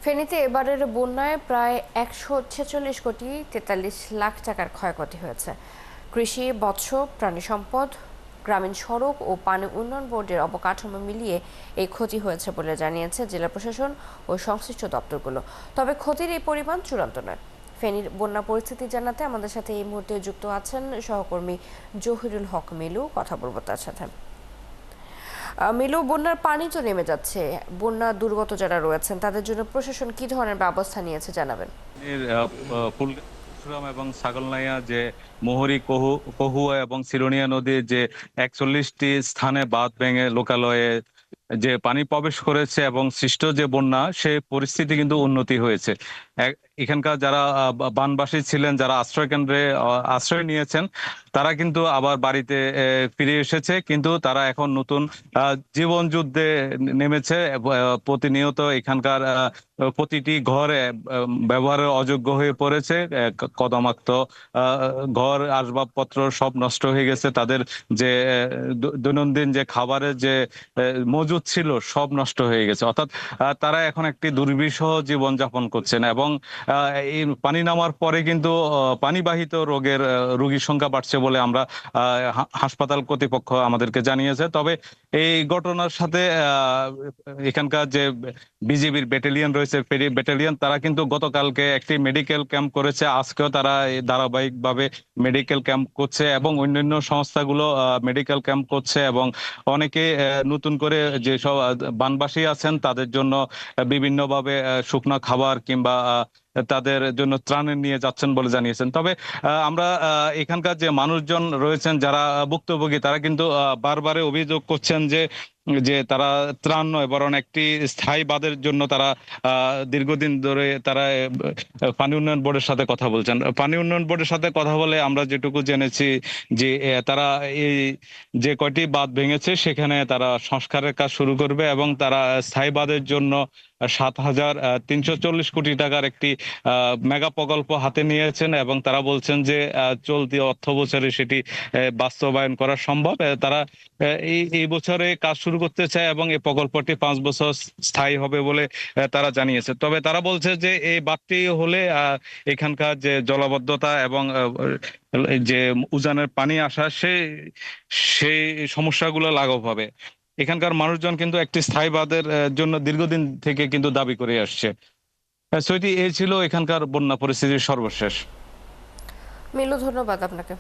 ফেনীতে এবারের বন্যায় প্রায় ১৪৬ কোটি ৪৩ লাখ টাকার ক্ষয়ক্ষতি হয়েছে। কৃষি, মৎস্য, প্রাণী সম্পদ, গ্রামীণ সড়ক ও পানি উন্নয়ন বোর্ডের অবকাঠামো মিলিয়ে এই ক্ষতি হয়েছে বলে জানিয়েছে জেলা প্রশাসন ও সংশ্লিষ্ট দপ্তরগুলো। তবে ক্ষতির এই পরিমাণ চূড়ান্ত নয়। ফেনীর বন্যা পরিস্থিতি জানাতে আমাদের সাথে এই মুহূর্তে যুক্ত আছেন সহকর্মী জহিরুল হক মিলু। কথা বলবো তার সাথে। মিলু, বন্যার পানি তো নেমে যাচ্ছে, বন্যা দুর্গত যারা রয়েছেন তাদের জন্য প্রশাসন কি ধরনের ব্যবস্থা নিয়েছে জানাবেন? ফুলগাছুরাম এবং ছাগলনাইয়া যে মোহরী কহুয়া এবং সিলোনিয়া নদীর যে ৪১টি স্থানে বাঁধ ভেঙে লোকালয়ে যে পানি প্রবেশ করেছে এবং সৃষ্ট যে বন্যা, সে পরিস্থিতি কিন্তু উন্নতি হয়েছে। এখানকার যারা বানবাসী ছিলেন, যারা আশ্রয় কেন্দ্রে আশ্রয় নিয়েছেন, তারা কিন্তু আবার বাড়িতে ফিরে এসেছে, কিন্তু তারা এখন নতুন জীবন যুদ্ধে নেমেছে। প্রতিনিয়ত এখানকার প্রতিটি ঘরে ব্যবহারের অযোগ্য হয়ে পড়েছে। কদমাক্ত ঘর আসবাবপত্র সব নষ্ট হয়ে গেছে। তাদের যে দৈনন্দিন যে খাবারের যে মজুদ ছিল সব নষ্ট হয়ে গেছে। অর্থাৎ তারা এখন একটি দুর্বিষহ জীবন যাপন করছেন। এবং এই পানি নামার পরে কিন্তু পানিবাহিত রোগের রোগীর সংখ্যা বাড়ছে বলে আমরা হাসপাতাল কর্তৃপক্ষ আমাদেরকে জানিয়েছে। তবে এই ঘটনার সাথে এখানকার যে বিজিবির ব্যাটালিয়ন রয়েছে, ফেরি ব্যাটালিয়ন, তারা কিন্তু গতকালকে একটি মেডিকেল ক্যাম্প করেছে। আজকেও তারা ধারাবাহিকভাবে মেডিকেল ক্যাম্প করছে এবং অন্যান্য সংস্থাগুলো মেডিকেল ক্যাম্প করছে। এবং অনেকে নতুন করে যে সব বানবাসী আছেন তাদের জন্য বিভিন্নভাবে শুকনো খাবার কিংবা তাদের জন্য ত্রাণ নিয়ে যাচ্ছেন বলে জানিয়েছেন। তবে আমরা এখানকার যে মানুষজন রয়েছেন যারা ভুক্তভোগী, তারা কিন্তু বারবারে অভিযোগ করছেন যে যে তারা ত্রাণ নয়, বরং একটি স্থায়ী বাঁধের জন্য তারা দীর্ঘদিন ধরে তারা পানি উন্নয়ন বোর্ডের সাথে কথা বলছেন। পানি উন্নয়ন বোর্ডের সাথে কথা বলে আমরা যেটুকু জেনেছি যে তারা এই যে কয়টি বাঁধ ভেঙেছে সেখানে তারা সংস্কারের কাজ শুরু করবে এবং তারা স্থায়ী বাঁধের জন্য ৭,৩৪০ কোটি টাকার একটি মেগা প্রকল্প হাতে নিয়েছেন। এবং তারা বলছেন যে চলতি অর্থ বছরে সেটি বাস্তবায়ন করা সম্ভব। তারা এই বছরে কাজ শুরু করতে চায় এবং এই প্রকল্পটি ৫ বছর স্থায়ী হবে বলে তারা জানিয়েছে। তবে তারা বলছে যে এই বাঁধটি হলে এখানকার যে জলাবদ্ধতা এবং যে উজানের পানি আসা সেই সমস্যাগুলো লাঘব হবে। এখানকার মানুষজন কিন্তু একটি স্থায়ী বাঁধের জন্য দীর্ঘদিন থেকে কিন্তু দাবি করে আসছে। সৈয়দি, এই ছিল এখানকার বন্যা পরিস্থিতির সর্বশেষ। মিলু, ধন্যবাদ আপনাকে।